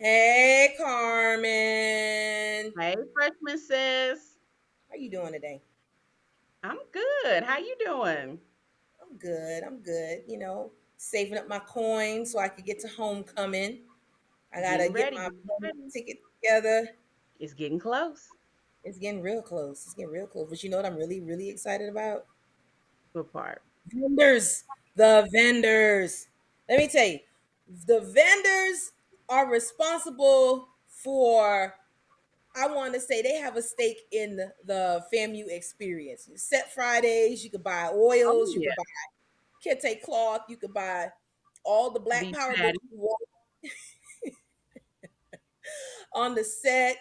Hey, Carmen. Hey, freshman sis. How you doing today? I'm good. How you doing? I'm good. I'm good. Saving up my coins so I could get to homecoming. I gotta Getting get ready. my Getting plane ready. ticket together. It's getting close. It's getting real close. It's getting real close. But you know what I'm really, really excited about? What part? Vendors. The vendors. Let me tell you, the vendors are responsible for, I want to say, they have a stake in the FAMU experience. Set Fridays, you could buy Oh oils, you yeah. could buy kente cloth, you could buy all the Black Beef Power books patty. you want on the set.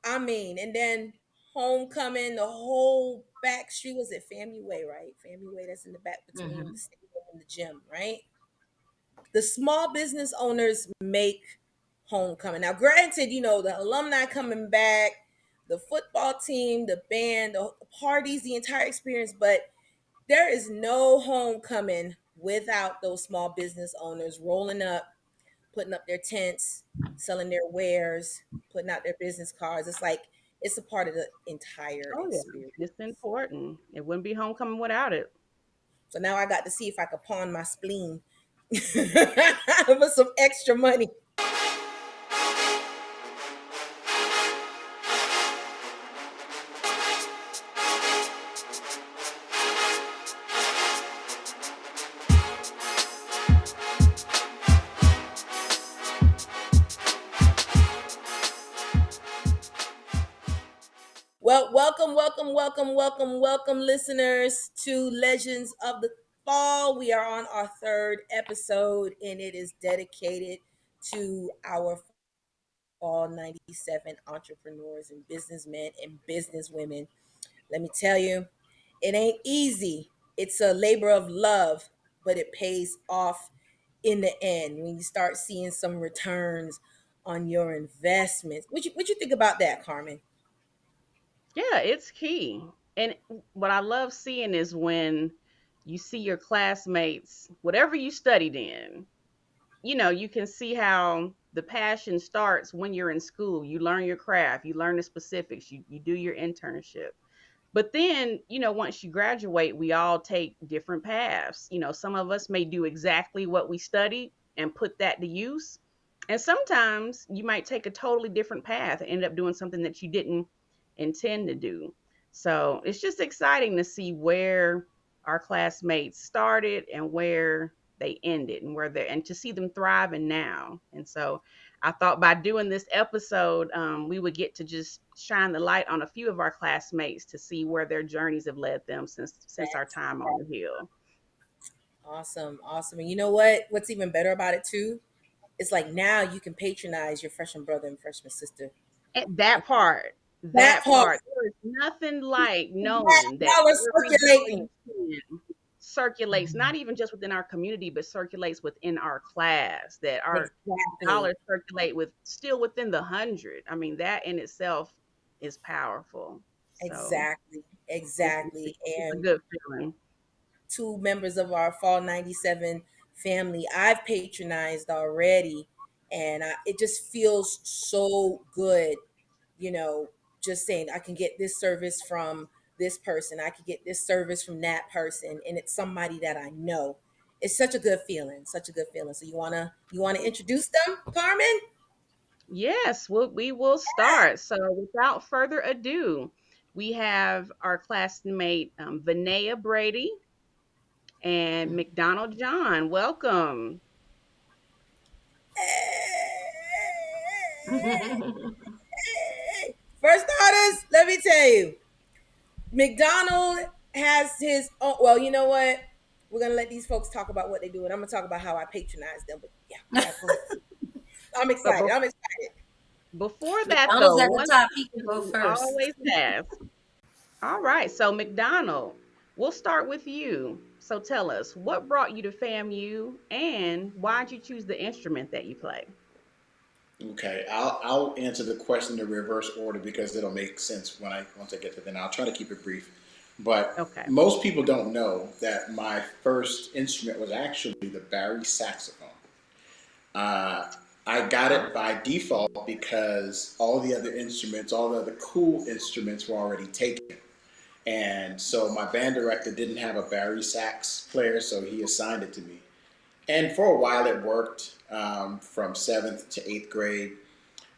I mean, and then homecoming, the whole back street, was it FAMU Way, right? FAMU Way, that's in the back between the Hmm. stadium and the gym, right? The small business owners make homecoming. Now, granted, the alumni coming back, the football team, the band, the parties, the entire experience, but there is no homecoming without those small business owners rolling up, putting up their tents, selling their wares, putting out their business cards. It's like it's a part of the entire Oh yeah. experience. It's important. It wouldn't be homecoming without it. So now I got to see if I could pawn my spleen for some extra money. Well, welcome, listeners to Legends of the Fall. We are on our third episode, and it is dedicated to our Fall 97 entrepreneurs and businessmen and businesswomen. Let me tell you, it ain't easy. It's a labor of love, but it pays off in the end when you start seeing some returns on your investments. What you think about that, Carmen? Yeah, it's key. And what I love seeing is when you see your classmates, whatever you studied in, you can see how the passion starts when you're in school. You learn your craft, you learn the specifics, you do your internship. But then, once you graduate, we all take different paths. Some of us may do exactly what we studied and put that to use. And sometimes you might take a totally different path and end up doing something that you didn't intend to do. So it's just exciting to see where our classmates started and where they ended and and to see them thriving now. And so I thought by doing this episode, we would get to just shine the light on a few of our classmates to see where their journeys have led them since our That's time on the hill. awesome, awesome. And you know what? What's even better about it too? It's like now you can patronize your freshman brother and freshman sister. And that part, That that part, part, there is nothing like that knowing that dollar every dollar you circulating. spend circulates not even just within our community, but circulates within our class. That our Exactly. dollars circulate with still within the hundred. I mean, that in itself is powerful. So Exactly. it's it's a, Exactly. it's a And good feeling. two members of our Fall 97 family I've patronized already. And it just feels so good, you know, just saying I can get this service from this person, I could get this service from that person, and it's somebody that I know. It's such a good feeling, such a good feeling. So you wanna introduce them, Carmen? Yes, we will start. So, without further ado, we have our classmate Vanaya Brady and McDonald John. Welcome. First artist, let me tell you, McDonald has his own. Well, you know what? We're gonna let these folks talk about what they do, and I'm gonna talk about how I patronize them. But yeah, go ahead. I'm But excited. I'm excited. before that, McDonald's though, at the one top. He can question go we first. always ask. All right, so McDonald, we'll start with you. So, tell us what brought you to FAMU and why did you choose the instrument that you play? Okay, I'll answer the question in reverse order because it'll make sense when I once I get to it. Then I'll try to keep it brief. But Okay. most people don't know that my first instrument was actually the Barry saxophone. I got Oh, it by default because all the other instruments, all the other cool instruments were already taken. And so my band director didn't have a Barry sax player, so he assigned it to me. And for a while it worked from seventh to eighth grade.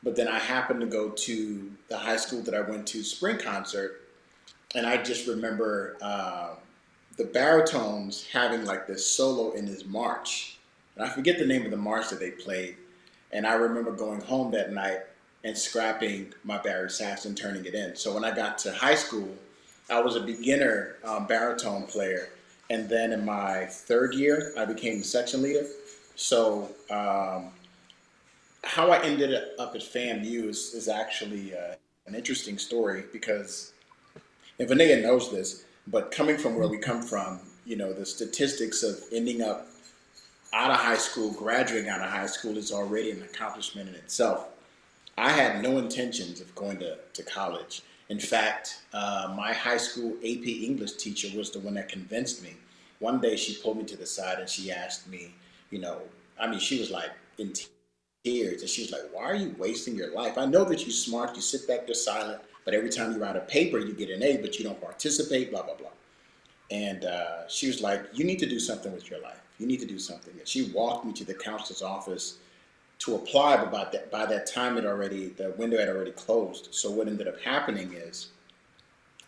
But then I happened to go to the high school that I went to spring concert, and I just remember the baritones having like this solo in his march, and I forget the name of the march that they played. And I remember going home that night and scrapping my Barry sax and turning it in. So when I got to high school, I was a beginner baritone player, and then in my third year, I became the section leader. So how I ended up at FAMU is actually an interesting story because, and Vanaya knows this, but coming from where we come from, the statistics of ending up out of high school, graduating out of high school is already an accomplishment in itself. I had no intentions of going to college. In fact, my high school AP English teacher was the one that convinced me. One day she pulled me to the side and she asked me, you know, I mean, she was like in tears and she was like, why are you wasting your life? I know that you're smart, you sit back there silent, but every time you write a paper, you get an A, but you don't participate, blah, blah, blah. And she was like, you need to do something with your life. You need to do something. And she walked me to the counselor's office to apply, but by that time the window had already closed. So what ended up happening is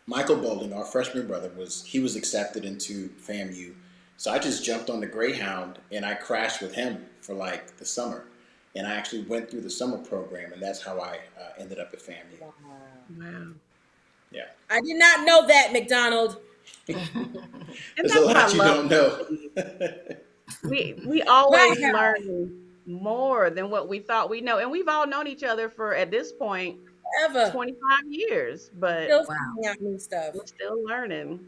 Michael Bowling, our freshman brother, was accepted into FAMU. So I just jumped on the Greyhound and I crashed with him for like the summer. And I actually went through the summer program, and that's how I ended up at FAMU. Wow. wow. Yeah, I did not know that, McDonald. And there's a that's what I lot you love don't about know. kids. We always Wow. learn more than what we thought we know. And we've all known each other for at this point Ever. 25 years, but Still Wow. finding out new stuff. we're still learning.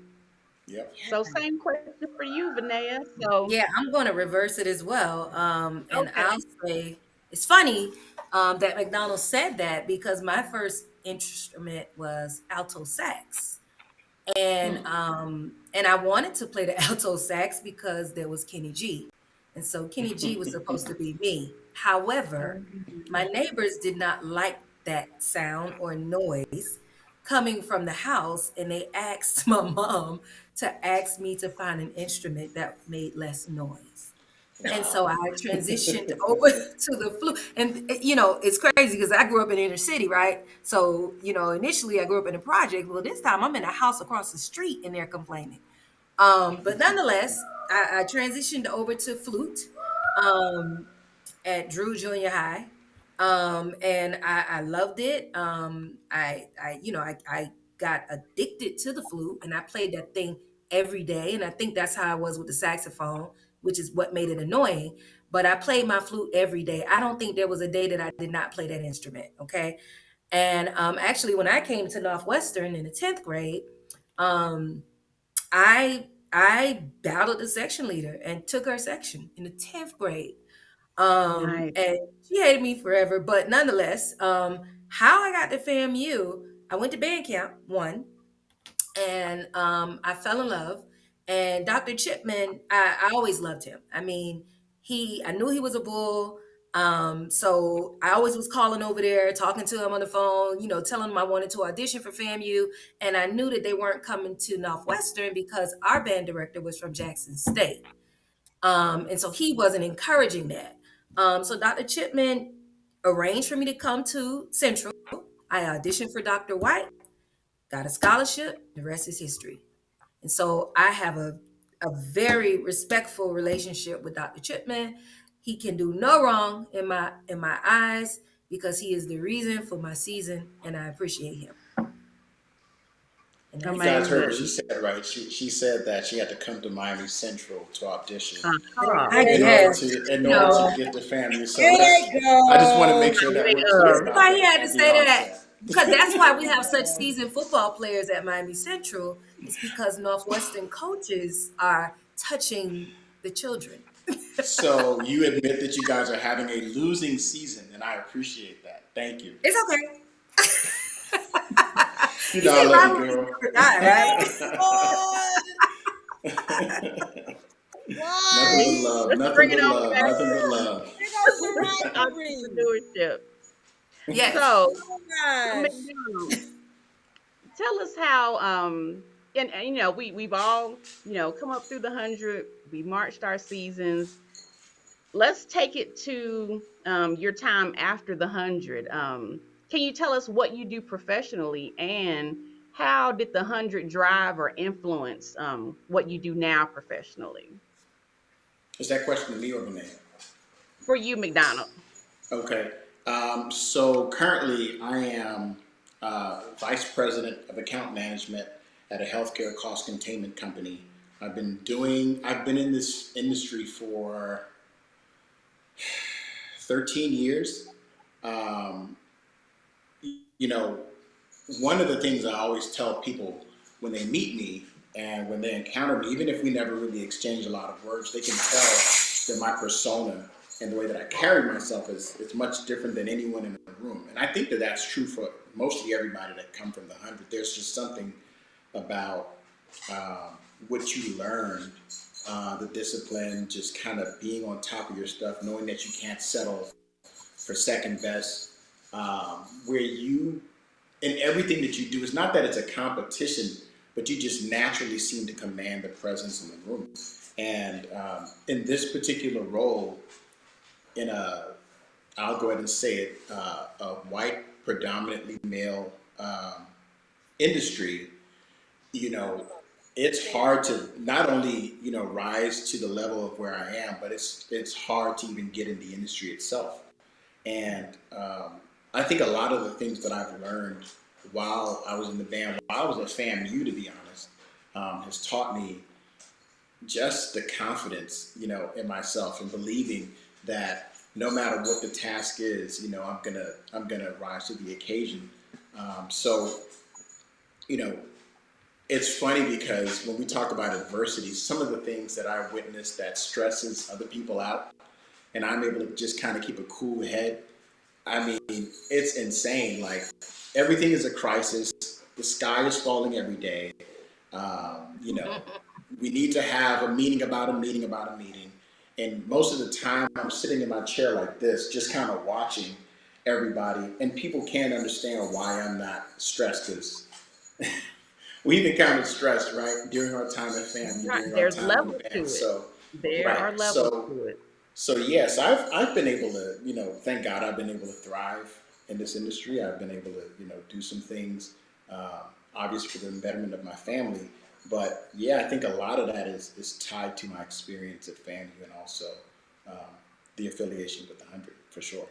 Yep. So same question for you, Vanessa. So Yeah, I'm going to reverse it as well. And I'll okay. say it's funny that McDonald said that because my first instrument was alto sax. And I wanted to play the alto sax because there was Kenny G. And so Kenny G was supposed to be me. However, my neighbors did not like that sound or noise coming from the house, and they asked my mom to ask me to find an instrument that made less noise. And Wow. so I transitioned over to the flute. And it's crazy because I grew up in the inner city, right? So, initially I grew up in a project. Well, this time I'm in a house across the street and they're complaining. But nonetheless, I transitioned over to flute um, at Drew Junior High. And I loved it. I got addicted to the flute and I played that thing every day. And I think that's how I was with the saxophone, which is what made it annoying. But I played my flute every day. I don't think there was a day that I did not play that instrument. Okay. And actually, when I came to Northwestern in the 10th grade, um, I battled the section leader and took her section in the 10th grade. Nice. And she hated me forever, but nonetheless, how I got to FAMU, I went to band camp one, and I fell in love. And Dr. Chipman, I always loved him. I mean, I knew he was a bull. So I always was calling over there, talking to him on the phone, telling him I wanted to audition for FAMU. And I knew that they weren't coming to Northwestern because our band director was from Jackson State. And so he wasn't encouraging that. So Dr. Chipman arranged for me to come to Central. I auditioned for Dr. White, got a scholarship. The rest is history. And so I have a very respectful relationship with Dr. Chipman. He can do no wrong in my eyes because he is the reason for my season, and I appreciate him. And You that's it. guys heard what she Amazing. said, right? She said that she had to come to Miami Central to audition Uh-huh. I There in you order guess, go. to in you order to know, get the family. So There let's. you I just want to go. make sure that Way we're clear reason up. about why he that had to at the say that, onset. because that's why we have such seasoned football players at Miami Central. It's because Northwestern coaches are touching the children. So you admit that you guys are having a losing season, and I appreciate that. Thank you. It's okay. You You know I see, love you, rivalries girl. never die, right? Oh, Lord. Nothing but Why? love. Let's Nothing bring it but on love. back. Nothing but love. They're camaraderie. Entrepreneurship. Yes. So, Oh so gosh. McDonald, tell us how and we've all come up through the 100. We marched our seasons. Let's take it to your time after the 100. Can you tell us what you do professionally, and how did the 100 drive or influence what you do now professionally Is that question to me or Vanaya? for you, McDonald? Okay. So currently, I am vice president of account management at a healthcare cost containment company. I've been in this industry for 13 years. Um, you know, one of the things I always tell people when they meet me and when they encounter me, even if we never really exchange a lot of words, they can tell that my persona and the way that I carry myself is much different than anyone in the room. And I think that that's true for mostly everybody that come from the 100. There's just something about what you learned, the discipline, just kind of being on top of your stuff, knowing that you can't settle for second best, where you in everything that you do, it's not that it's a competition, but you just naturally seem to command the presence in the room. And in this particular role, in a, I'll go ahead and say it, a white, predominantly male industry, you know, it's hard to not only rise to the level of where I am, but it's hard to even get in the industry itself. And I think a lot of the things that I've learned while I was in the band, while I was at FAMU, to be honest, has taught me just the confidence, in myself and believing that no matter what the task is, I'm gonna rise to the occasion. So, you know, it's funny because when we talk about adversity, some of the things that I witnessed that stresses other people out, and I'm able to just kind of keep a cool head. I mean, it's insane. Like everything is a crisis. The sky is falling every day. You know, we need to have a meeting about a meeting about a meeting. And most of the time, I'm sitting in my chair like this, just kind of watching everybody. And people can't understand why I'm not stressed because we've been kind of stressed, right, during our time at family, Right, during our there's time in the levels band. to it. So, There are right. levels to it. So yes, I've been able to, thank God I've been able to thrive in this industry. I've been able to, do some things, obviously for the betterment of my family. But yeah, I think a lot of that is tied to my experience at FAMU and also um, the affiliation with the 100 for sure.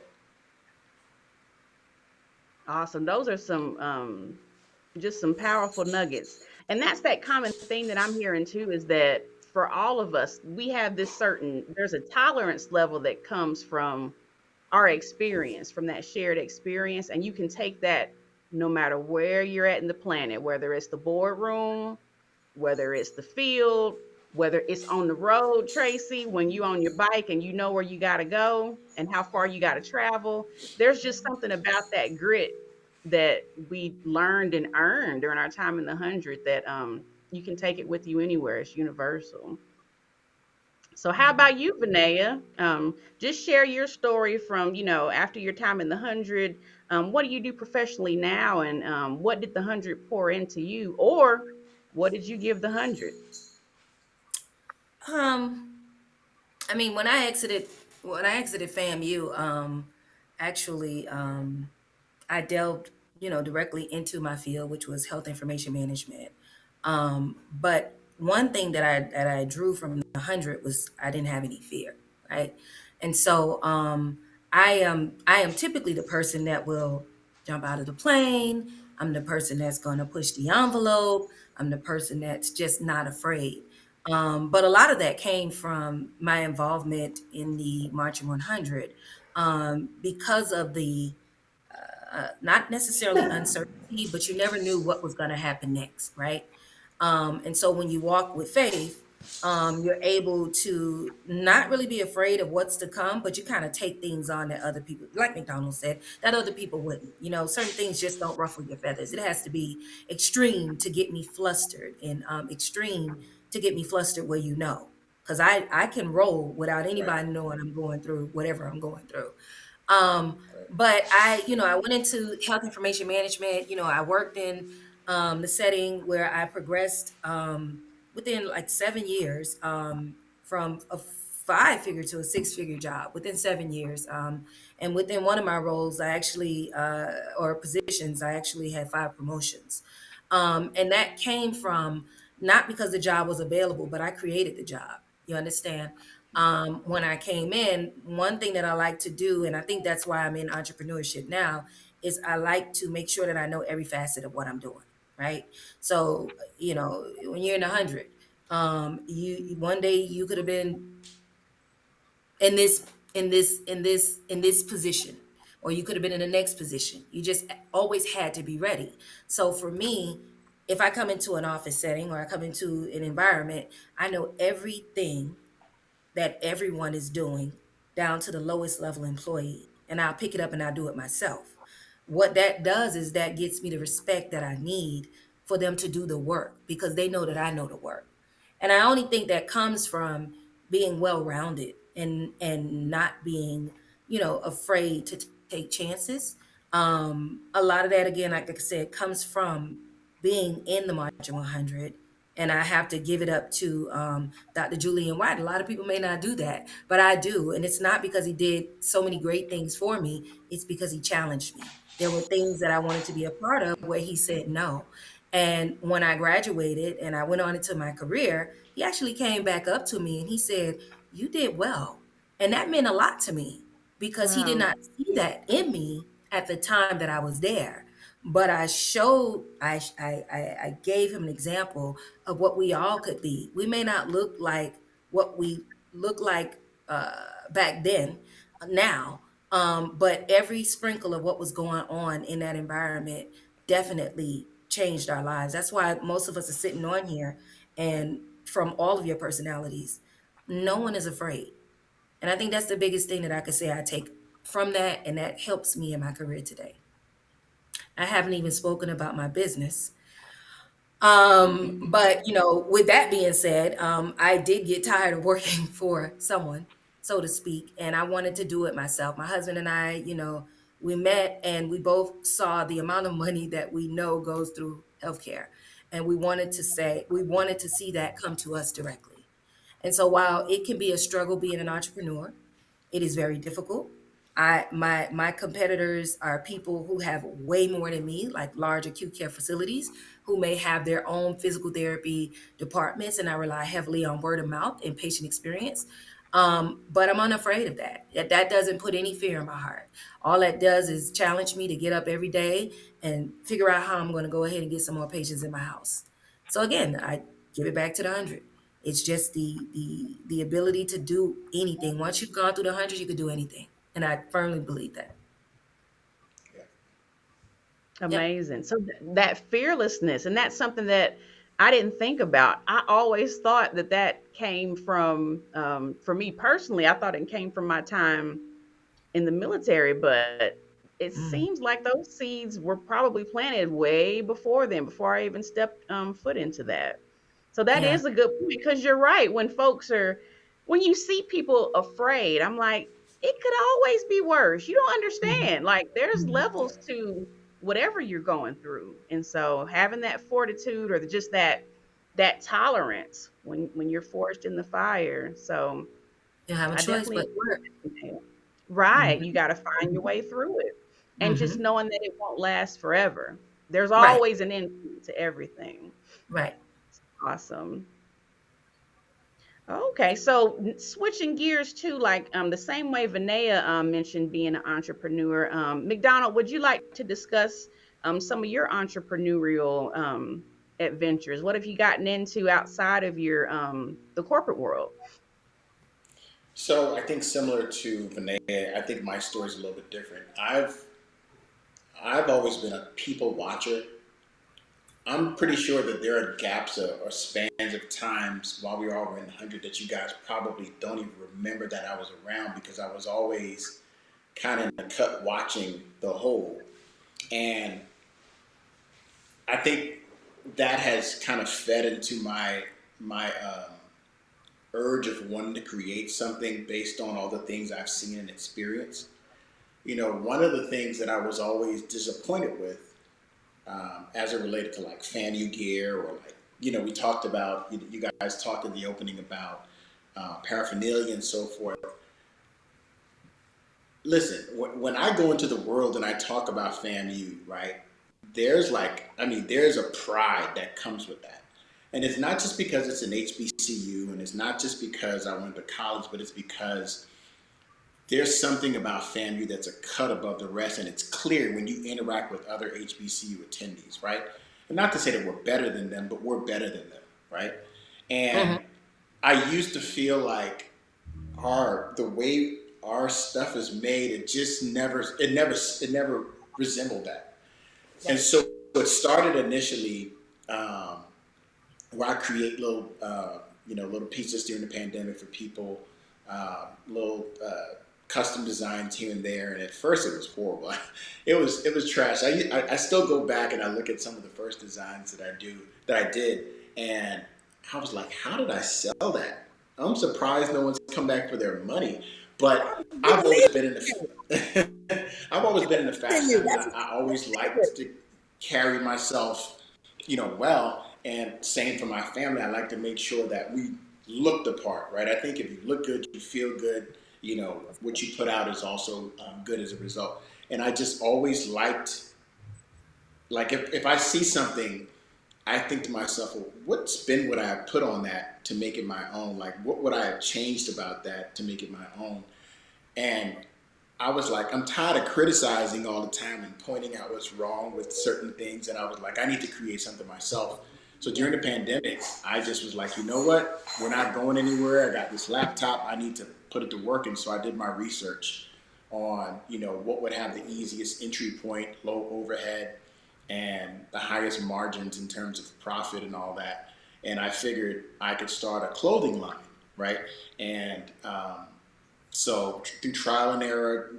Awesome. Those are some just some powerful nuggets. And that's that common thing that I'm hearing too, is that for all of us, we have this certain there's a tolerance level that comes from our experience, from that shared experience. And you can take that no matter where you're at in the planet, whether it's the boardroom, whether it's the field, whether it's on the road, Tracy, when you on your bike and you know where you got to go and how far you got to travel. There's just something about that grit that we learned and earned during our time in the 100 that you can take it with you anywhere. It's universal. So how about you, Vanaya? Just share your story from, after your time in the 100. What do you do professionally now, and what did the 100 pour into you, or what did you give the 100? Um, I mean, when I exited FAMU, actually, I delved, directly into my field, which was health information management. But one thing that I drew from the 100 was I didn't have any fear, right? And so I am typically the person that will jump out of the plane. I'm the person that's going to push the envelope. I'm the person that's just not afraid. But a lot of that came from my involvement in the Marching 100, because of the not necessarily uncertainty, but you never knew what was going to happen next, right? And so when you walk with faith, you're able to not really be afraid of what's to come, but you kind of take things on that other people, like McDonald said, that other people wouldn't. Certain things just don't ruffle your feathers. It has to be extreme to get me flustered, and extreme to get me flustered where. because I can roll without Right. anybody knowing I'm going through whatever I'm going through. Um, Right. but I went into health information management. I worked in the setting where I progressed within like 7 years, from a five-figure to a six-figure job within 7 years. And within one of my roles, I actually, or positions, I actually had five promotions. And that came from not because the job was available, but I created the job. You understand? When I came in, one thing that I like to do, and I think that's why I'm in entrepreneurship now, is I like to make sure that I know every facet of what I'm doing. Right. So, when you're in 100, you one day you could have been in this position, or you could have been in the next position. You just always had to be ready. So for me, if I come into an office setting or I come into an environment, I know everything that everyone is doing, down to the lowest level employee, and I'll pick it up and I'll do it myself. What that does is that gets me the respect that I need for them to do the work, because they know that I know the work. And I only think that comes from being well rounded and not being, afraid to take chances. A lot of that, again, like I said, comes from being in the Margin 100. And I have to give it up to Dr. Julian White. A lot of people may not do that, but I do. And it's not because he did so many great things for me, it's because he challenged me. There were things that I wanted to be a part of where he said no. And when I graduated and I went on into my career, he actually came back up to me and he said, "You did well." And that meant a lot to me, because he did Wow. not see that in me at the time that I was there. But I showed, I gave him an example of what we all could be. We may not look like what we look like back then, now, but every sprinkle of what was going on in that environment definitely changed our lives. That's why most of us are sitting on here, and from all of your personalities, no one is afraid. And I think that's the biggest thing that I could say I take from that, and that helps me in my career today. I haven't even spoken about my business. But with that being said, I did get tired of working for someone, so to speak, and I wanted to do it myself. My husband and I, we met and we both saw the amount of money that we know goes through healthcare. And we wanted to see that come to us directly. And so while it can be a struggle being an entrepreneur, it is very difficult. My competitors are people who have way more than me, like large acute care facilities, who may have their own physical therapy departments, and I rely heavily on word of mouth and patient experience. But I'm unafraid of that. That doesn't put any fear in my heart. All that does is challenge me to get up every day and figure out how I'm going to go ahead and get some more patients in my house. So again, I give it back to the 100. It's just the ability to do anything. Once you've gone through the 100, you could do anything, and I firmly believe that. Yeah. Yep. Amazing. So that fearlessness, and that's something that I didn't think about. I always thought that came from, for me personally, I thought it came from my time in the military, but it Mm. seems like those seeds were probably planted way before then, before I even stepped foot into that. So that Yeah. is a good point, because you're right. When you see people afraid, I'm like, it could always be worse. You don't Mhm. understand. Like, there's Mhm. Yeah. levels to whatever you're going through, and so having that fortitude, or just that tolerance when you're forged in the fire. So You don't have a I choice definitely but to work. agree. Right. Mhm. You got to find your Mhm. way through it. And just Mhm. knowing that it won't last forever. There's Right. always an end to everything. Right. Awesome. Okay, so switching gears to, like, the same way Vanaya mentioned being an entrepreneur. McDonald, would you like to discuss some of your entrepreneurial adventures? What have you gotten into outside of your the corporate world? So I think similar to Vanessa, I think my story is a little bit different. I've always been a people watcher. I'm pretty sure that there are gaps or spans of times while we were all in the 100 that you guys probably don't even remember that I was around, because I was always kind of in the cut watching the whole. And I think that has kind of fed into my urge of wanting to create something based on all the things I've seen and experienced. One of the things that I was always disappointed with, as it related to like FAMU gear, or like, we talked about, you guys talked in the opening about paraphernalia and so forth. Listen, when I go into the world and I talk about FAMU, right? There's like, I mean, there's a pride that comes with that. And it's not just because it's an HBCU, and it's not just because I went to college, but it's because there's something about FAMU that's a cut above the rest, and it's clear when you interact with other HBCU attendees, right? And not to say that we're better than them, but we're better than them, right? Mm-hmm. And I used to feel like the way our stuff is made, it never resembled that. And Right. so it started initially, where I create little pizzas during the pandemic for people, little custom designs here and there. And at first, it was horrible. It was trash. I still go back and I look at some of the first designs that I did, and I was like, how did I sell that? I'm surprised no one's come back for their money. But We I've always believe been in in you. the I've always been in the In fashion. you. I mean, That's I always what liked to carry myself, well, and same for my family. I like to make sure that we look the part, right? I think if you look good, you feel good. What you put out is also good as a result. And I just always liked, like, if I see something, I think to myself, well, what spin would I have put on that to make it my own? Like, what would I have changed about that to make it my own? And I was like, I'm tired of criticizing all the time and pointing out what's wrong with certain things. And I was like, I need to create something myself. So during the pandemic, I just was like, you know what? We're not going anywhere. I got this laptop. I need to put it to work. And so I did my research on, what would have the easiest entry point, low overhead, and the highest margins in terms of profit and all that. And I figured I could start a clothing line, right? And so through trial and error,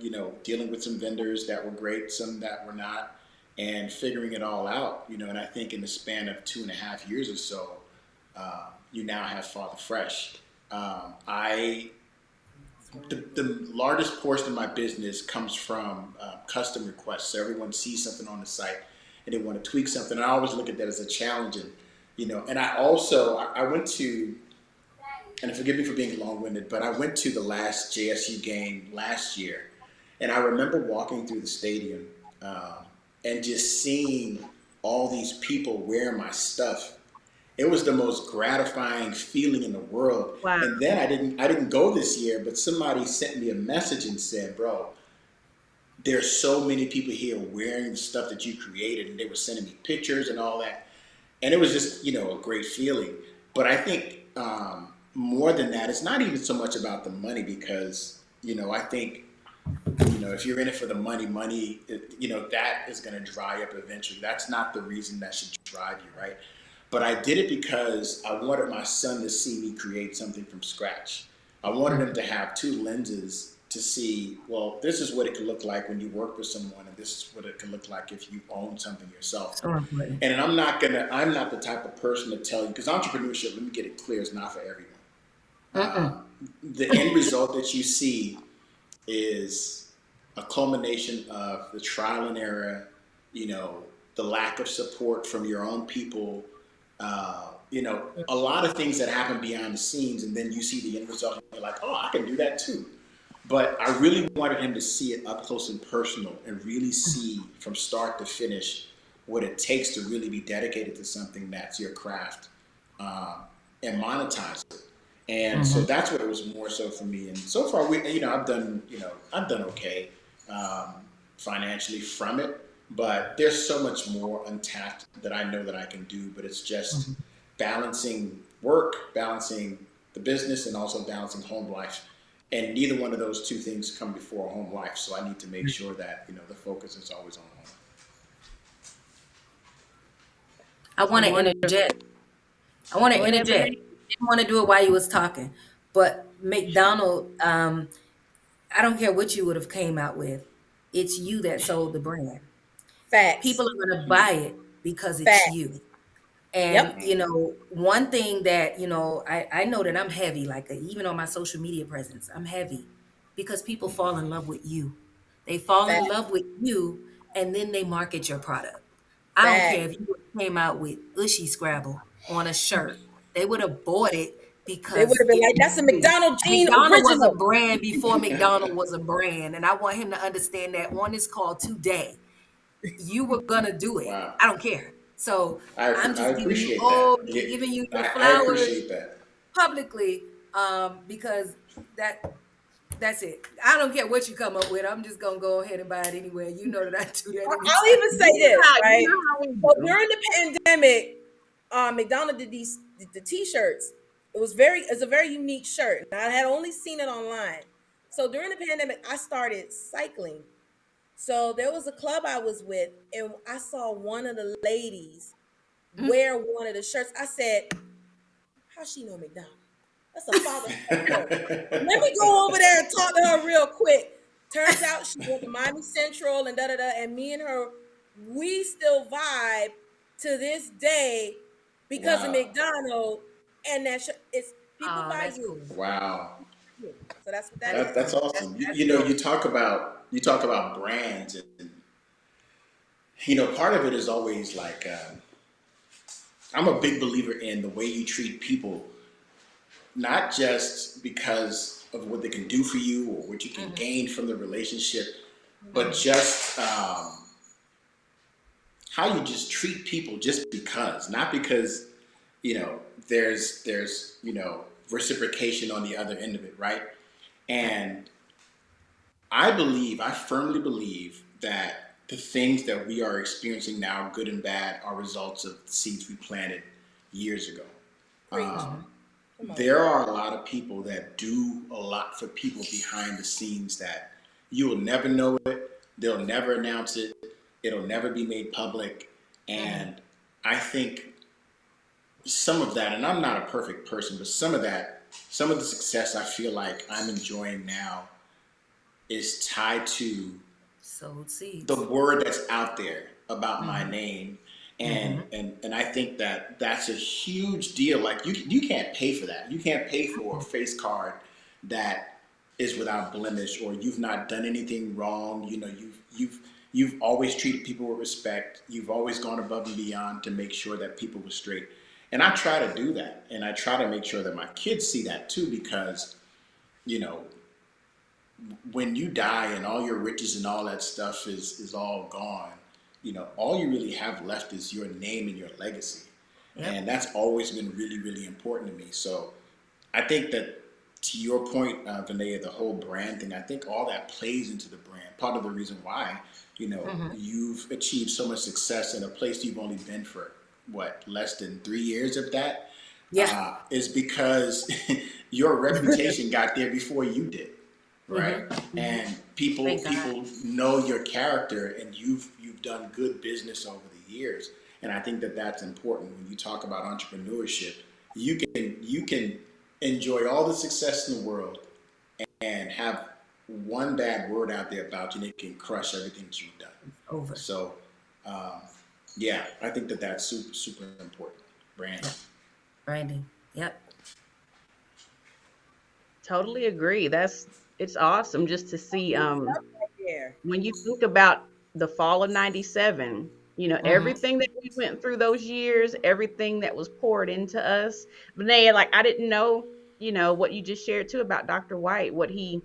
dealing with some vendors that were great, some that were not, and figuring it all out, and I think in the span of 2.5 years or so, you now have Father Fresh. I the largest portion of my business comes from custom requests. So everyone sees something on the site and they want to tweak something. I always look at that as a challenge, and and I went to, and forgive me for being long-winded, but I went to the last JSU game last year, and I remember walking through the stadium, and just seeing all these people wearing my stuff. It was the most gratifying feeling in the world. Wow. And then I didn't go this year, but somebody sent me a message and said, "Bro, there's so many people here wearing the stuff that you created," and they were sending me pictures and all that, and it was just a great feeling. But I think, more than that, it's not even so much about the money, because I think, if you're in it for the money, that is going to dry up eventually. That's not the reason that should drive you, right? But I did it because I wanted my son to see me create something from scratch. I wanted him to have two lenses to see, well, this is what it could look like when you work with someone, and this is what it could look like if you own something yourself. So important. And I'm not the type of person to tell you, because entrepreneurship, let me get it clear, is not for everyone. Mm-mm. The end result that you see is a culmination of the trial and error, you know, the lack of support from your own people, a lot of things that happen behind the scenes, and then you see the end result, and you're like, oh, I can do that too. But I really wanted him to see it up close and personal, and really see from start to finish what it takes to really be dedicated to something that's your craft, um, and monetize it. And so Mm-hmm. that's what it was more so for me. And so far, I've done okay, um, financially from it. But there's so much more untapped that I know that I can do. But it's just Mm-hmm. balancing work, balancing the business, and also balancing home life. And neither one of those two things come before home life. So I need to make sure that the focus is always on home. I want to Wonderful. interject. I want to Go ahead, interject. Vanessa. Didn't want to do it while you was talking, but McDonald. I don't care what you would have came out with. It's you that sold the brand. People facts. are going to buy it because it's Facts. you. And, Yep. one thing that, I know that I'm heavy, like even on my social media presence, I'm heavy because people fall in love with you. They fall in Fact. love with you and then they market your product. I don't Fact. care if you came out with Ushy Scrabble on a shirt. They would have bought it They would because have been it like, was "That's a you. McDonald Jean McDonald was a original." brand before McDonald was a brand. And I want him to understand that on this call today, you were gonna do it. Wow. I don't care. So I'm I just appreciate that. Yeah, giving you your I flowers appreciate that. publicly, because that that's it. I don't care what you come up with. I'm just gonna go ahead and buy it anyway. You know that I do that I'll anytime. even say You know this, how you right? know how we So do. during the pandemic, McDonald did the t-shirts. It's a very unique shirt. And I had only seen it online. So during the pandemic, I started cycling. So there was a club I was with, and I saw one of the ladies wear one of the shirts. I said, "How she know McDonald? That's a father son shirt. Let me go over there and talk to her real quick." Turns out she went to Miami Central and da da da. And me and her, we still vibe to this day because of Wow. McDonald. And that it's people Oh, buy that's you. cool. Wow. So that's what that is. That's awesome. That's dope. You talk about brands, and part of it is always like I'm a big believer in the way you treat people, not just because of what they can do for you or what you can Hmm. gain from the relationship, but Mhm. just how you just treat people just because, not because you know there's reciprocation on the other end of it, right? Right. And I firmly believe that the things that we are experiencing now, good and bad, are results of seeds we planted years ago. Preach. Hmm. Come on. There are a lot of people that do a lot for people behind the scenes that you will never know it. They'll never announce it. It'll never be made public. Hmm. And I think some of that, and I'm not a perfect person, but some of the success I feel like I'm enjoying now is tied to Sowed the seeds. word that's out there about my Hmm. name, and Hmm. I think that that's a huge deal. Like you can't pay for that. You can't pay for a face card that is without blemish, or you've not done anything wrong. You've always treated people with respect. You've always gone above and beyond to make sure that people were straight. And I try to do that, and I try to make sure that my kids see that too, because you know when you die and all your riches and all that stuff is all gone, all you really have left is your name and your legacy. Yep. And that's always been really, really important to me. So I think that, to your point, Vanessa, the whole brand thing, I think all that plays into the brand. Part of the reason why, Hmm. you've achieved so much success in a place you've only been for, what, less than 3 years of that, Yeah. is because your reputation got there before you did, right? Hmm. Hmm. And people Thank God. people know your character, and you've done good business over the years. And I think that that's important when you talk about entrepreneurship. You can enjoy all the success in the world and have one bad word out there about you, and it can crush everything that you've done. It's over. So, um, yeah, I think that that's super super important. Branding. Yep. Branding. Yep. Totally agree. It's awesome just to see Good stuff right there. when you think about the fall of 97, Hmm. everything that we went through those years, everything that was poured into us. But like I didn't know, what you just shared too about Dr. White, what he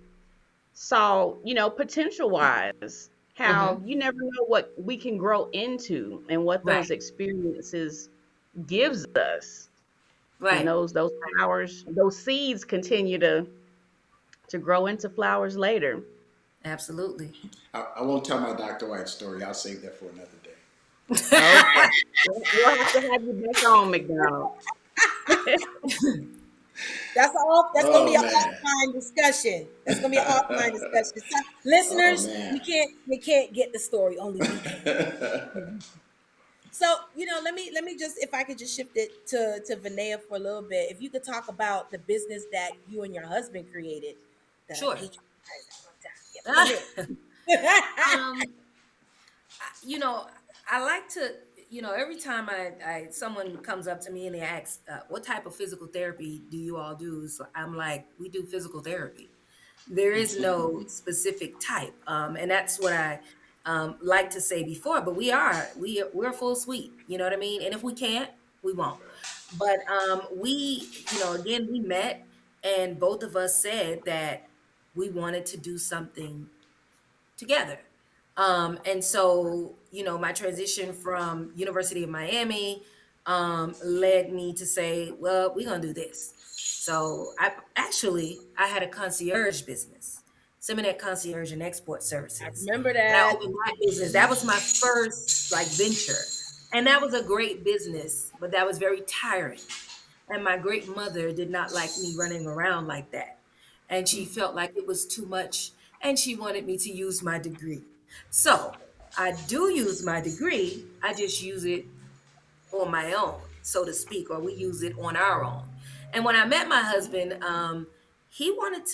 saw, potential wise, how Hmm. you never know what we can grow into and what those Right. experiences gives us. And Right. those flowers, those seeds continue to grow into flowers later. Absolutely. I won't tell my Dr. White story. I'll save that for another day. Okay. We'll have to have you back on, McDonald. That's gonna be Oh an man. offline discussion. That's gonna be an offline discussion. So, Oh listeners, man. we can't get the story. Only we can. So, let me just, if I could just shift it to Vanea for a little bit. If you could talk about the business that you and your husband created, the Sure. patronize at one time. Yep, go ahead. um, you know, I like to. every time I someone comes up to me and they ask, what type of physical therapy do you all do? So I'm like, we do physical therapy. There is no specific type, and that's what I like to say before. But we're full suite. You know what I mean? And if we can't, we won't. But again, we met, and both of us said that we wanted to do something together. And so, my transition from University of Miami led me to say, well, we're gonna do this. So I had a concierge business, Seminet Concierge and Export I Services. remember And I that. opened that business. That was my first like venture. And that was a great business, but that was very tiring. And my great mother did not like me running around like that. And she felt like it was too much. And she wanted me to use my degree. So I do use my degree. I just use it on my own, so to speak, or we use it on our own. And when I met my husband, he wanted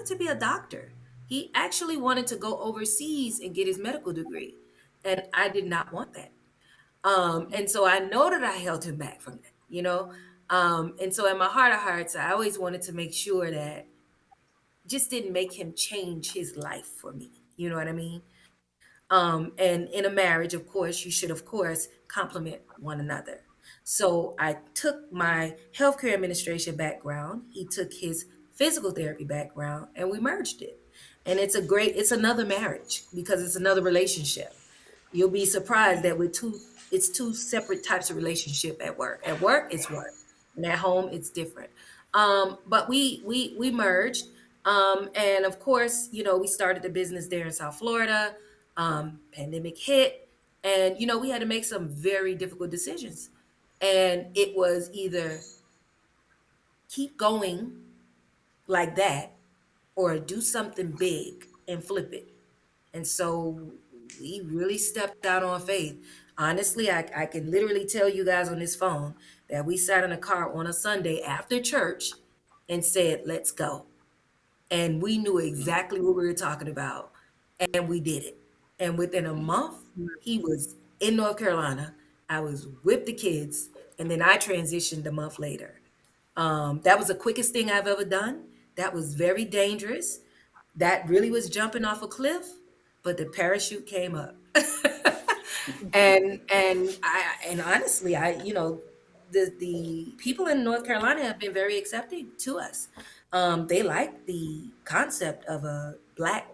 to be a doctor. He actually wanted to go overseas and get his medical degree. And I did not want that. And so I know that I held him back from that. And so in my heart of hearts, I always wanted to make sure that just didn't make him change his life for me. You know what I mean? And in a marriage, of course, you should, of course, complement one another. So I took my healthcare administration background, he took his physical therapy background, and we merged it. And it's another marriage because it's another relationship. You'll be surprised that it's two separate types of relationship at work. At work, it's work, and at home, it's different. But we merged, and of course, we started the business there in South Florida. Pandemic hit, and we had to make some very difficult decisions, and it was either keep going like that or do something big and flip it. And so we really stepped out on faith. Honestly, I can literally tell you guys on this phone that we sat in a car on a Sunday after church and said, let's go. And we knew exactly what we were talking about. And we did it. And within a month, he was in North Carolina. I was with the kids. And then I transitioned a month later. That was the quickest thing I've ever done. That was very dangerous. That really was jumping off a cliff, but the parachute came up. And honestly, the people in North Carolina have been very accepting to us. They like the concept of a black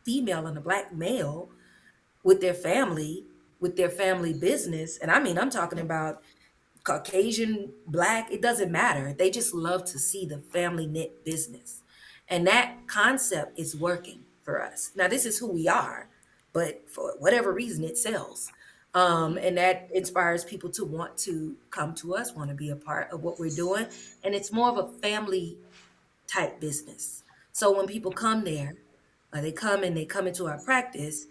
female and a black male with their family, with their family business. And I mean, I'm talking about Caucasian, black, it doesn't matter. They just love to see the family knit business. And that concept is working for us. Now, this is who we are, but for whatever reason, it sells. And that inspires people to want to come to us, want to be a part of what we're doing. And it's more of a family type business. So when people come there, they come into our practice,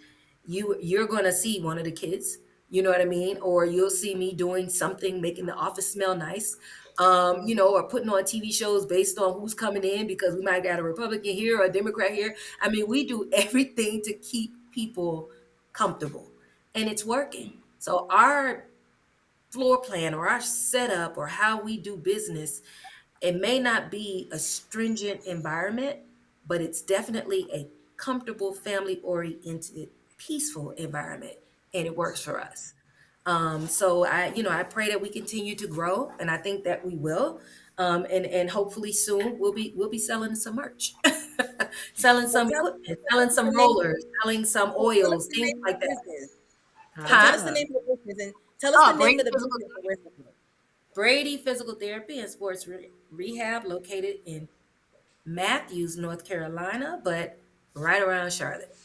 you're going to see one of the kids, you know what I mean, or you'll see me doing something making the office smell nice, or putting on TV shows based on who's coming in because we might got a Republican here or a Democrat here. I mean, we do everything to keep people comfortable, and it's working. So our floor plan or our setup or how we do business, it may not be a stringent environment, but it's definitely a comfortable, family oriented, peaceful environment, and it works for us. So I pray that we continue to grow, and I think that we will. And hopefully soon we'll be selling some merch, selling Well, some equipment, selling tell us some the name of rollers, selling some well, tell us oils, the things name of like the that. business. Tell us Huh? the Ah, name of the business and tell us the Oh, name Brady of the Physical business that we're supporting. Brady Physical Therapy and Sports Rehab, located in Matthews, North Carolina, but right around Charlotte.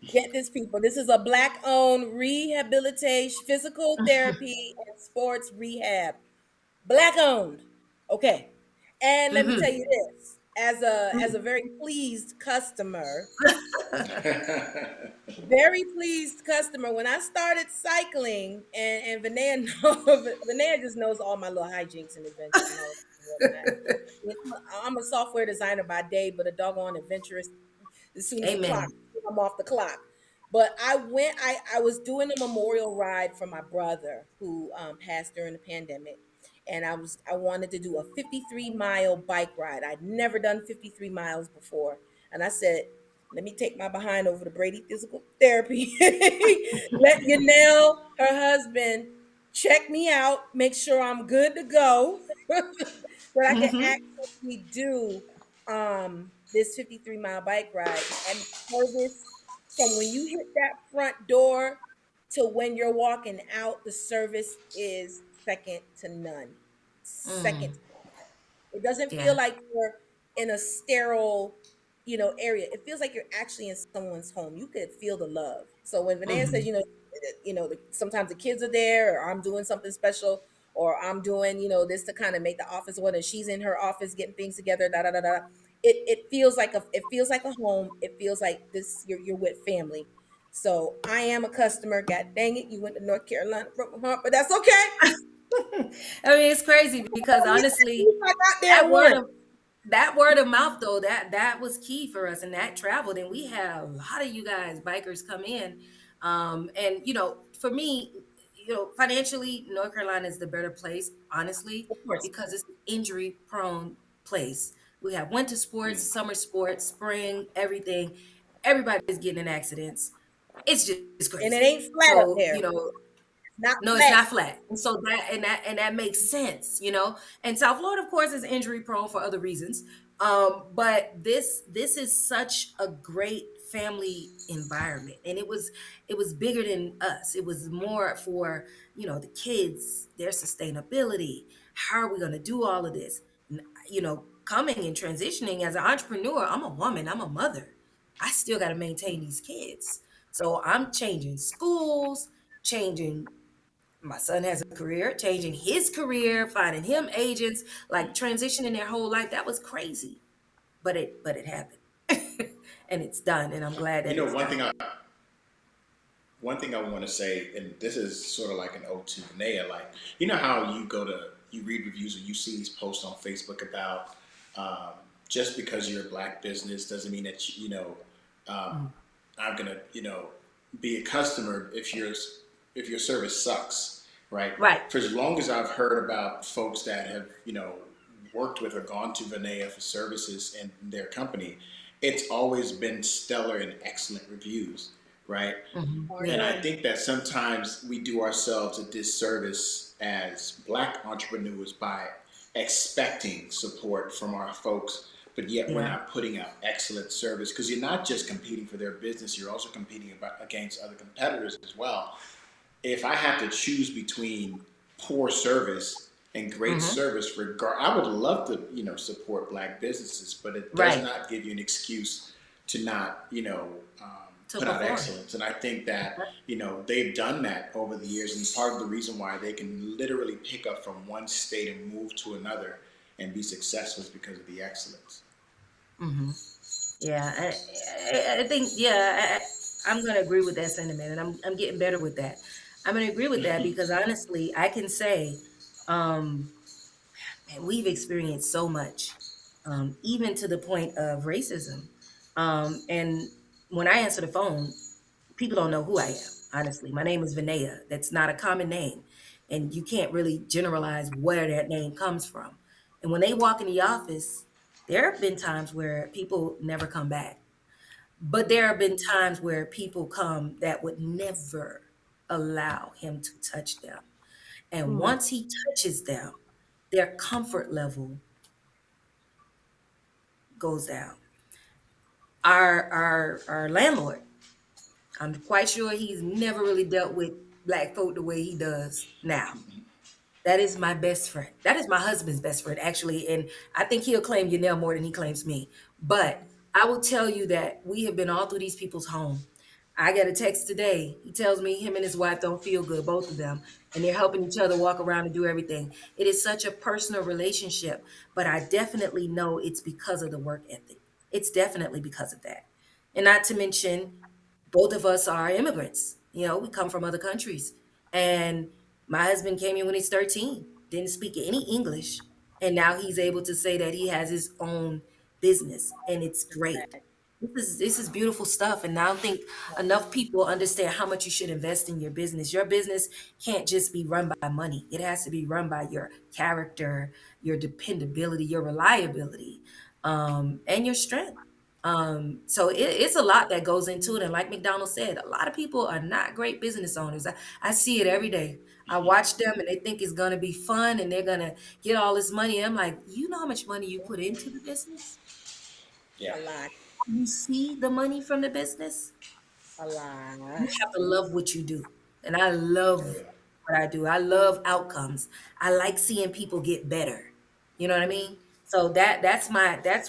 Get this, people. This is a black-owned rehabilitation, physical therapy, and sports rehab. Black-owned. Okay. And let me Hmm. tell you this: as a very pleased customer, very pleased customer. When I started cycling, and Vanaya Vanaya just knows all my little hijinks and adventures and all and whatnot. You know, I'm a software designer by day, but a doggone adventurous as soon as the clock, Amen. I'm off the clock. But I was doing a memorial ride for my brother who passed during the pandemic. And I wanted to do a 53-mile bike ride. I'd never done 53 miles before. And I said, let me take my behind over to Brady Physical Therapy. Let Yanelle, her husband, check me out, make sure I'm good to go, that I can Hmm. actually do this 53-mile bike ride. And service from when you hit that front door to when you're walking out, the service is second to none. Second. Mm. It doesn't feel Yeah. like you're in a sterile, area. It feels like you're actually in someone's home. You could feel the love. So when Vanessa says, Hmm. sometimes the kids are there, or I'm doing something special, or I'm doing, this to kind of make the office one, and she's in her office getting things together, da da da da. It feels like a home. It feels like this you're with family. So I am a customer. God dang it, you went to North Carolina, broke my heart, but that's okay. I mean, it's crazy because At honestly, least I got there that word once. of that word of mouth though, that was key for us, and that traveled. And we had a lot of you guys bikers come in, and for me, financially, North Carolina is the better place, honestly, Of course. because it's an injury prone place. We have winter sports, summer sports, spring, everything. Everybody's getting in accidents. It's just And it crazy. ain't flat up So, there. It's not no, it's flat. not flat. And so that makes sense. And South Florida, of course, is injury prone for other reasons. But this is such a great family environment. And it was bigger than us. It was more for, the kids, their sustainability. How are we gonna do all of this? And, coming and transitioning as an entrepreneur, I'm a woman, I'm a mother. I still gotta maintain these kids. So I'm changing schools, changing my son has a career, changing his career, finding him agents, like transitioning their whole life. That was crazy, but it happened, and it's done, and I'm glad You that know, it's done. one thing I want to say, and this is sort of like an ode to Vanaya, like, you know how you read reviews or you see these posts on Facebook about um, just because you're a black business doesn't mean that um, Mhm. I'm gonna be a customer if your service sucks, right? Right. For as long as I've heard about folks that have worked with or gone to Vanaya for services in their company, it's always been stellar and excellent reviews, right? Hmm. Bar And Yeah. I none. think that sometimes we do ourselves a disservice as black entrepreneurs by expecting support from our folks, but yet we're Yeah. not putting out excellent service because you're not just competing for their business, you're also competing against other competitors as well. If I have to choose between poor service and great Hmm. service, I would love to, support black businesses, but it does Right. not give you an excuse to not, To put out perform. excellence. And I think that, they've done that over the years, and part of the reason why they can literally pick up from one state and move to another and be successful is because of the excellence. Hmm. Yeah. I think, yeah, I'm gonna agree with that sentiment, and I'm getting better with that. I'm gonna agree with that because honestly, I can say, um, man, we've experienced so much, even to the point of racism. And when I answer the phone, people don't know who I am. Honestly, my name is Vanaya. That's not a common name, and you can't really generalize where that name comes from. And when they walk in the office, there have been times where people never come back, but there have been times where people come that would never allow him to touch them. And Mm. once he touches them, their comfort level goes down. Our landlord, I'm quite sure he's never really dealt with black folk the way he does now. That is my best friend. That is my husband's best friend, actually. And I think he'll claim Yanelle more than he claims me. But I will tell you that we have been all through these people's home. I got a text today. He tells me him and his wife don't feel good, both of them, and they're helping each other walk around and do everything. It is such a personal relationship, but I definitely know it's because of the work ethic. It's definitely because of that. And not to mention, both of us are immigrants. We come from other countries. And my husband came here when he's 13, didn't speak any English. And now he's able to say that he has his own business and it's great. This is beautiful stuff, and I don't think enough people understand how much you should invest in your business. Your business can't just be run by money. It has to be run by your character, your dependability, your reliability, and your strength. So it's a lot that goes into it. And like McDonald said, a lot of people are not great business owners. I see it every day. I watch them and they think it's gonna be fun and they're gonna get all this money. And I'm like, you know how much money you put into the business? Yeah. A lot. You see the money from the business? A You lot. have to love what you do. And I Oh love yeah. what I do. I love outcomes. I like seeing people get better. You know what I mean? So that's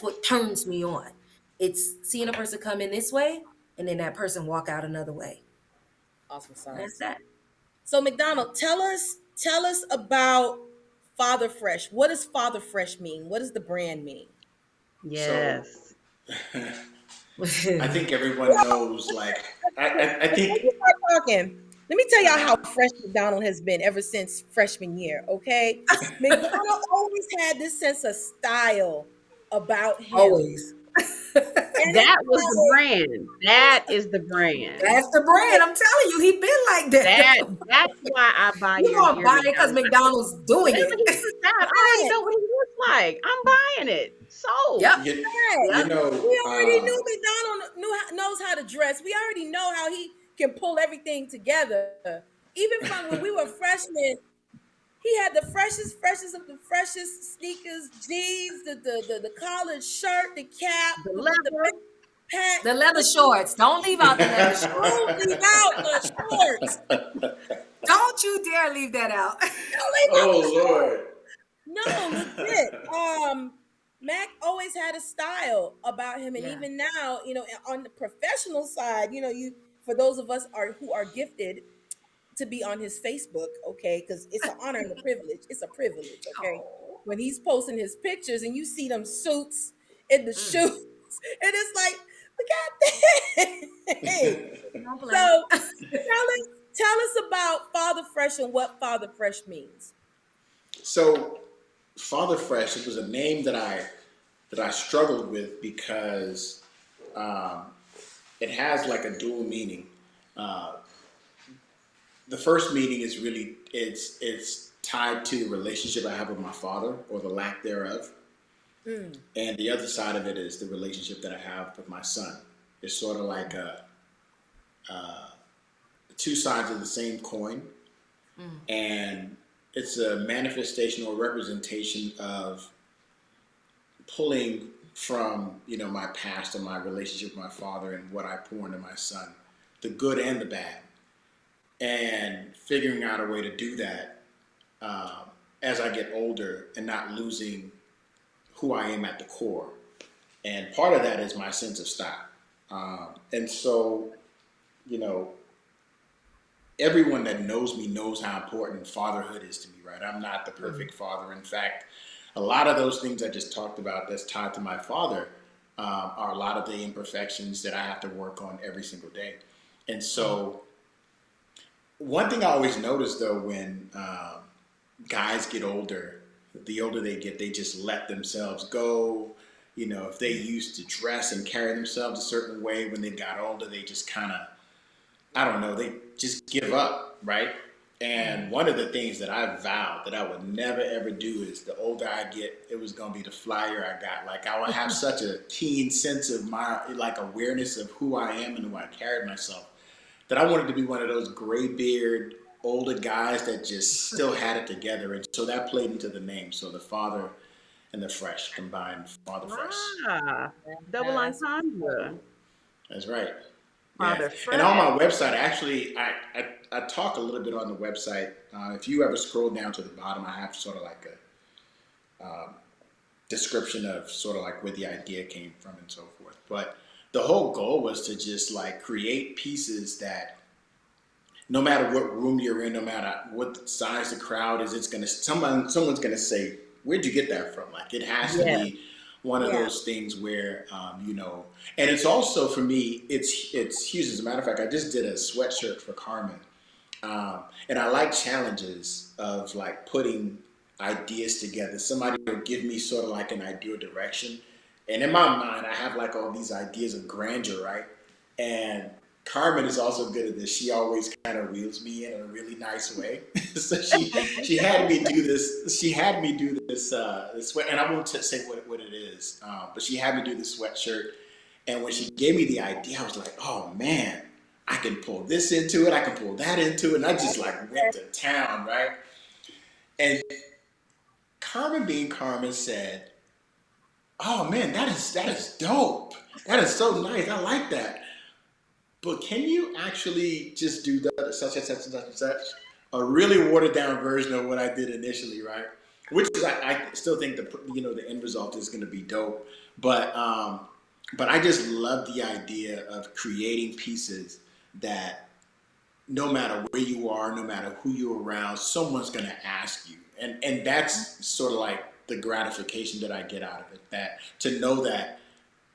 what turns me on. It's seeing a person come in this way and then that person walk out another way. Awesome And that's sauce. that. So McDonald, tell us about Father Fresh. What does Father Fresh mean? What does the brand mean? So Yes. I think everyone Well, knows. Like I before think you start talking, let me tell y'all how uh, fresh McDonald has been ever since freshman year. Okay, McDonald always had this sense of style about him, Always. and it's That was the like, brand. That is the brand. That's the brand. I'm telling you, he been like that. That's why I buy You your gonna gear, buy it because McDonald. McDonald's doing Whatever it. he puts out, I already right, know what he looks like. I'm buying it. Yep. Sold. right. you Yep. know We already knew McDonald knows how to dress. We already know how he can pull everything together. Even from when we were freshmen, he had the freshest of the freshest sneakers, jeans, the collared shirt, the cap The with the leather, backpack. The leather Listen, shorts. Don't leave out the leather shorts. don't leave out the shorts. Don't you dare leave that out. Don't leave out the oh shorts. Lord. No, legit. Mac always had a style about him, and Yeah. even now, on the professional side, for those of us who are gifted to be on his Facebook, okay, because it's an honor and a privilege. It's a privilege, okay. Oh. When he's posting his pictures and you see them suits and the Mm. shoes, and it's like, look at that. Don't So play. tell us about Father Fresh and what Father Fresh means. So Father Fresh, it was a name that I struggled with because um, it has like a dual meaning. Uh, the first meaning is really it's tied to the relationship I have with my father or the lack thereof, Mm, and the other side of it is the relationship that I have with my son. It's sort of like two sides of the same coin, Mm. and it's a manifestation or representation of pulling from my past and my relationship with my father and what I pour into my son, the good and the bad, and figuring out a way to do that as I get older and not losing who I am at the core. And part of that is my sense of style. And so, you know, everyone that knows me knows how important fatherhood is to me, right? I'm not the Mm. perfect father. In fact, a lot of those things I just talked about that's tied to my father are a lot of the imperfections that I have to work on every single day. And Mm. so, one thing I always notice though when guys get older, the older they get, they just let themselves go. If they used to dress and carry themselves a certain way when they got older, they just kind of, I don't know, they just give up, right? And Mm. one of the things that I vowed that I would never ever do is the older I get, it was gonna be the flyer I got. Like I would have such a keen sense of my like awareness of who I am and who I carried myself that I wanted to be one of those gray beard older guys that just still had it together. And so that played into the name. So the father and the fresh combined, Father Fresh. ah, double that's entendre. That's right. Yeah, Father and on fresh. my website, actually, I talk a little bit on the website. If you ever scroll down to the bottom, I have sort of like a description of sort of like where the idea came from and so forth. But the whole goal was to just like create pieces that no matter what room you're in, no matter what size the crowd is, it's gonna someone's gonna say, "Where'd you get that from?" Like it has to Yes. be one of yeah. those things where and it's also for me, it's huge. As a matter of fact, I just did a sweatshirt for Carmen, and I like challenges of like putting ideas together. Somebody will give me sort of like an ideal direction, And in my mind, I have like all these ideas of grandeur, right? And Carmen is also good at this. She always kind of reels me in a really nice way. So she had me do this. She had me do this sweat, and I won't say what it is, but she had me do this sweatshirt. And when she gave me the idea, I was like, oh man, I can pull this into it. I can pull that into it. And I just like went to town, right? And Carmen being Carmen said, "Oh man, that is dope. That is so nice. I like that. But can you actually just do that such and such and such and such? A really watered down version of what I did initially, right? Which is I still think the end result is going to be dope. But I just love the idea of creating pieces that no matter where you are, no matter who you're around, someone's going to ask you, and that's sort of like the gratification that I get out of it. That to know that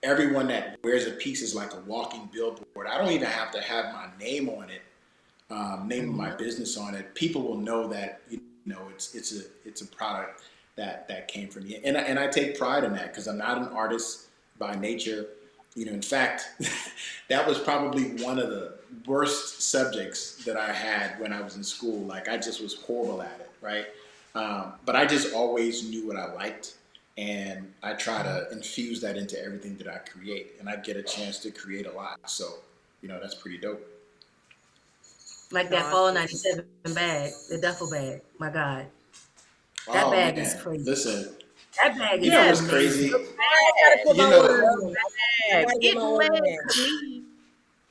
everyone that wears a piece is like a walking billboard. I don't even have to have my name on it, name of my Mhm. business on it. People will know that it's a product that came from me, and I take pride in that because I'm not an artist by nature. In fact, that was probably one of the worst subjects that I had when I was in school. Like I just was horrible at it, right? But I just always knew what I liked, and I try to infuse that into everything that I create, and I get a chance to create a lot. So, that's pretty dope. Like that fall Awesome. '97 bag, the duffel bag. My God, that Oh bag is man, crazy. listen, That bag you is know Yes, what's amazing. the crazy? I gotta bag. put my You The order know, in. I bag. gotta get It my order led in. to me.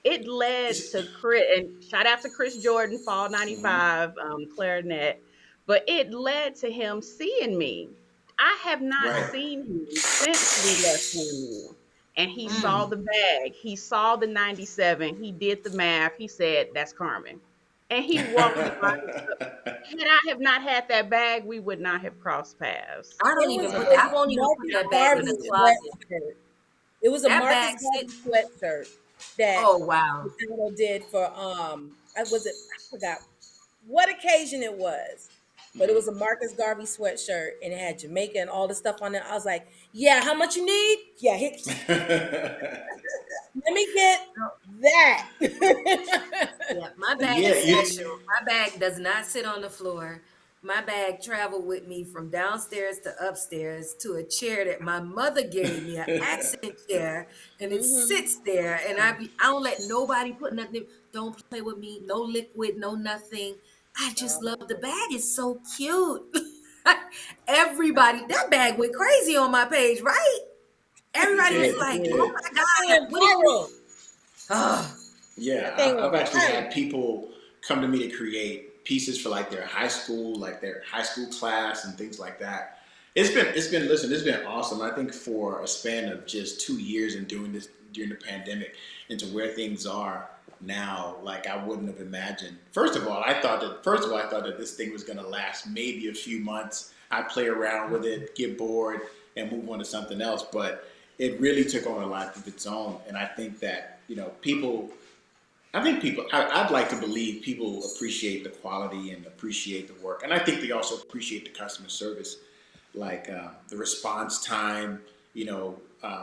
It led it's, to Chris, and shout out to Chris Jordan, Fall mhm, '95, clarinet. But it led to him seeing me. I have not right. seen him since we left FAMU. And he saw Mm. the bag. He saw the '97. He did the math. He said, "That's Carmen." And he walked me right up. Had I have not had that bag, we would not have crossed paths. I don't It was even put a I Wow. won't even put Marcus that bag in Garvey the closet. sweatshirt. It was a That Marcus bag sit. Garvey sweatshirt that Oh wow. McDonald did for I forgot what occasion it was. But it was a Marcus Garvey sweatshirt and it had Jamaica and all the stuff on it. I was like, yeah, how much you need? Yeah, let me get that. Yeah, my bag Yeah, is special. My bag does not sit on the floor. My bag traveled with me from downstairs to upstairs to a chair that my mother gave me, an accent chair, and it Mhm. sits there. And I don't let nobody put nothing. Don't play with me. No liquid. No nothing. I just love the bag. It's so cute. Everybody, that bag went crazy on my page, right? it Everybody was did. It like, It did. "Oh did. my That thing God, went what did you?" viral. Oh, That Yeah, thing I've went actually viral. had people come to me to create pieces for like their high school class and things like that. It's been awesome. I think for a span of just 2 years and doing this during the pandemic into where things are now, like I wouldn't have imagined. First of all I thought that this thing was gonna last maybe a few months. I'd play around with it, get bored, and move on to something else. But it really took on a life of its own, and I think that I'd like to believe people appreciate the quality and appreciate the work. And I think they also appreciate the customer service, like the response time,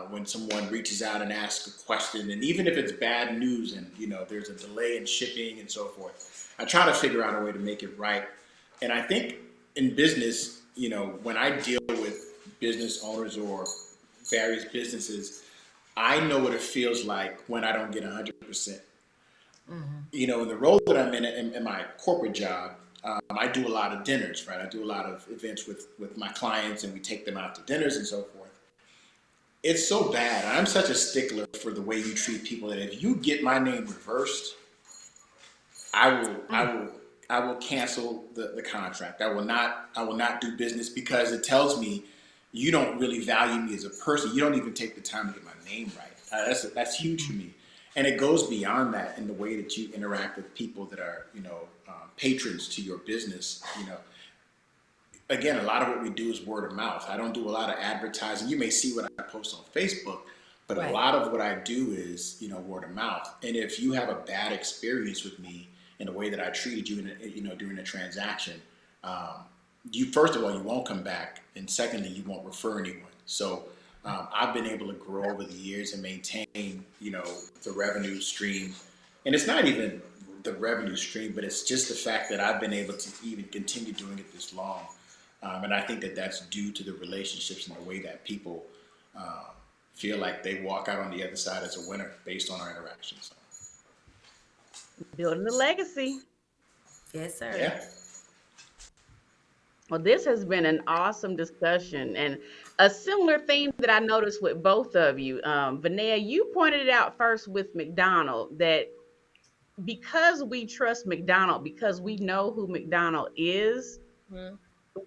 when someone reaches out and asks a question. And even if it's bad news and, there's a delay in shipping and so forth, I try to figure out a way to make it right. And I think in business, when I deal with business owners or various businesses, I know what it feels like when I don't get 100%. mhm. In the role that I'm in my corporate job, I do a lot of dinners, right? I do a lot of events with my clients, and we take them out to dinners and so forth. It's so bad. I'm such a stickler for the way you treat people that if you get my name reversed, I will, I Mm. will, I will cancel the contract. I will not do business because it tells me you don't really value me as a person. You don't even take the time to get my name right. That's huge for me, and it goes beyond that in the way that you interact with people that are, patrons to your business. Again, a lot of what we do is word of mouth. I don't do a lot of advertising. You may see what I post on Facebook, but a Right. lot of what I do is, word of mouth. And if you have a bad experience with me in the way that I treated you, during a transaction, you first of all you won't come back, and secondly you won't refer anyone. So I've been able to grow over the years and maintain, the revenue stream. And it's not even the revenue stream, but it's just the fact that I've been able to even continue doing it this long. And I think that that's due to the relationships and the way that people um, feel like they walk out on the other side as a winner based on our interactions. So, Building a legacy. Yes, sir. yeah. Well, this has been an awesome discussion and a similar theme that I noticed with both of you. Vanessa, you pointed it out first with McDonald that because we trust McDonald, because we know who McDonald is, Mhm.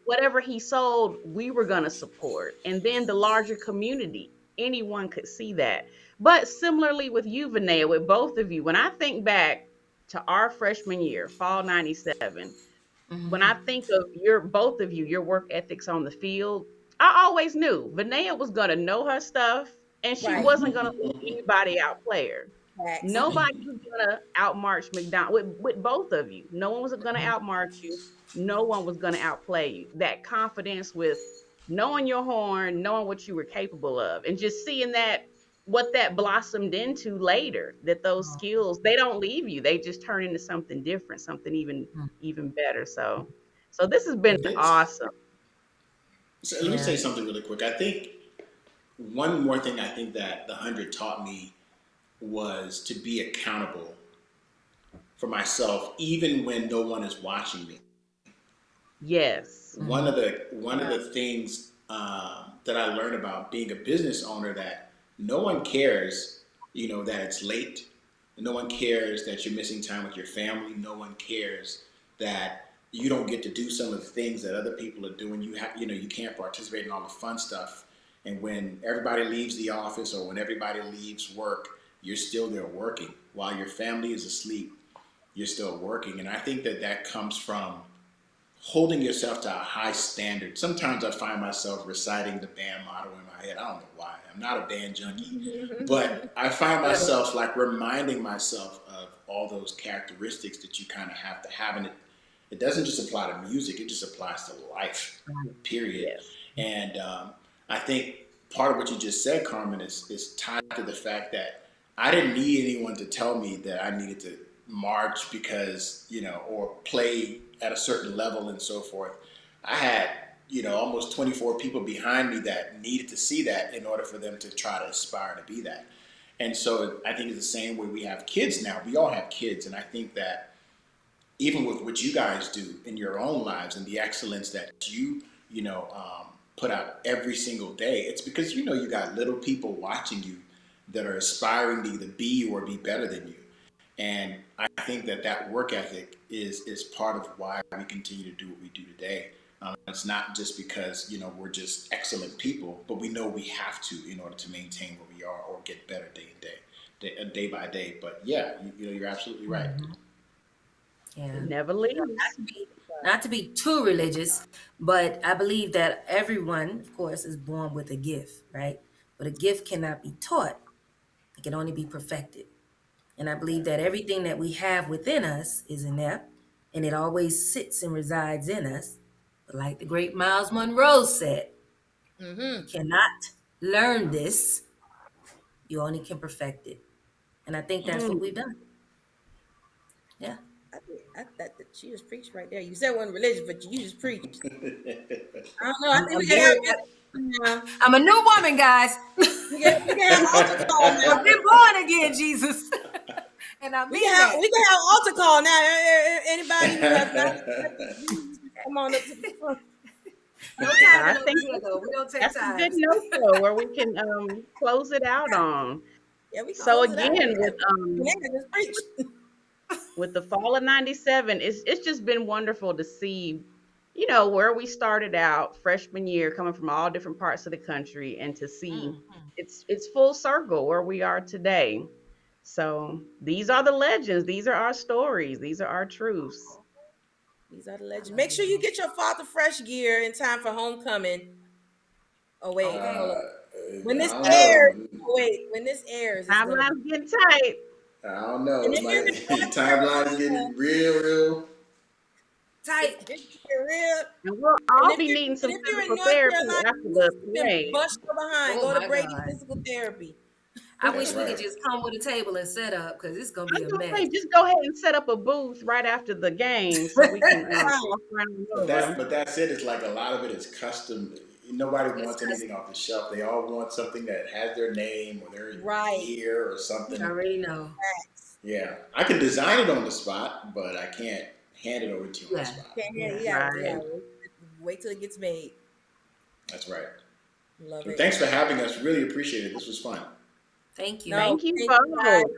whatever he sold, we were going to support. And then the larger community, anyone could see that. But similarly with you, Vanessa, with both of you, when I think back to our freshman year, fall 97, when I Hmm. think of your both of you, your work ethics on the field, I always knew Vanessa was gonna know her stuff and she Right. wasn't gonna let anybody outplay her. Facts. Nobody was gonna outmarch McDonald with both of you. No one was gonna outmarch you. No one was gonna outplay you. That confidence with knowing your horn, knowing what you were capable of, and just seeing that what that blossomed into later, that those skills, they don't leave you. They just turn into something different, something even better. So this has been It's, awesome. so let me Yeah. say something really quick. I think one more thing I think that the 100 taught me was to be accountable for myself, even when no one is watching me. Yes. Hmm. One of the things that I learned about being a business owner, that no one cares, that it's late. No one cares that you're missing time with your family. No one cares that you don't get to do some of the things that other people are doing. You can't participate in all the fun stuff. And when everybody leaves the office or when everybody leaves work, you're still there working while your family is asleep. You're still working, and I think that that comes from holding yourself to a high standard. Sometimes I find myself reciting the band motto in my head. I don't know why. I'm not a band junkie, but I find myself like reminding myself of all those characteristics that you kind of have to have. And it doesn't just apply to music, it just applies to life, period. Yes. And I think part of what you just said, Carmen, is tied to the fact that I didn't need anyone to tell me that I needed to march because, or play at a certain level and so forth. I had, almost 24 people behind me that needed to see that in order for them to try to aspire to be that. And so I think it's the same way we have kids now. We all have kids. And I think that even with what you guys do in your own lives and the excellence that put out every single day, it's because you got little people watching you that are aspiring to either be you or be better than you. And I think that that work ethic is part of why we continue to do what we do today. It's not just because we're just excellent people, but we know we have to in order to maintain where we are or get better day by day. But yeah, you're absolutely right. Hmm. It Yeah. never Not leaves. to be, not to be too religious, but I believe that everyone, of course, is born with a gift, right? But a gift cannot be taught. It can only be perfected. And I believe that everything that we have within us is inept and it always sits and resides in us. But like the great Miles Monroe said, you Mm-hmm. cannot learn this, you only can perfect it. And I think that's what Mm. we've done. Yeah. That she just preached right there. You said one religion, but you just preached. I don't know. I I'm, think I'm we can very, have I'm a new woman, guys. we can have altar call I've now. been born again, Jesus. And I We can mean have that. we can have altar call now. Anybody who has not accepted Jesus, come on up to the front. No I timing over think here, though. We don't take that's a good times. note though, where we can close it out on. Yeah, we can So close it out. again, Vanessa just preached. with the fall of 97, it's just been wonderful to see, where we started out freshman year, coming from all different parts of the country, and to see Mhm. it's full circle where we are today. So these are the legends, these are our stories, these are our truths. These are the I legends. love Make it. sure you get your father fresh gear in time for homecoming. Oh wait, Okay. hold on. When I this don't airs, know. oh wait, when this airs, it's gonna be. Timeline's getting tight. I don't know. And It if you're might in timeline is Georgia, getting real. Tight. For real. And we'll And all if be you're needing and some if you're in physical North therapy Carolina, after the you can parade. bust your behind. Oh Go to my Brady God. Physical Therapy. I That's wish we could right. just come with a table and set up because it's gonna I be was a gonna mess. say, just go ahead and set up a booth right after the game so we can Right. walk around But over. that's it. It's like a lot of it is custom. Nobody It's wants anything custom. off the shelf. They all want something that has their name or their Right. year or You something. already know. Facts. Yeah, I can design it on the spot, but I can't hand it over to you on the Yeah. spot. Yeah, Yeah. yeah, yeah. Right. Wait till it gets made. That's right. Love So it. thanks for having us. Really appreciate it. This was fun. Thank you. No, Thank you thank you guys. both.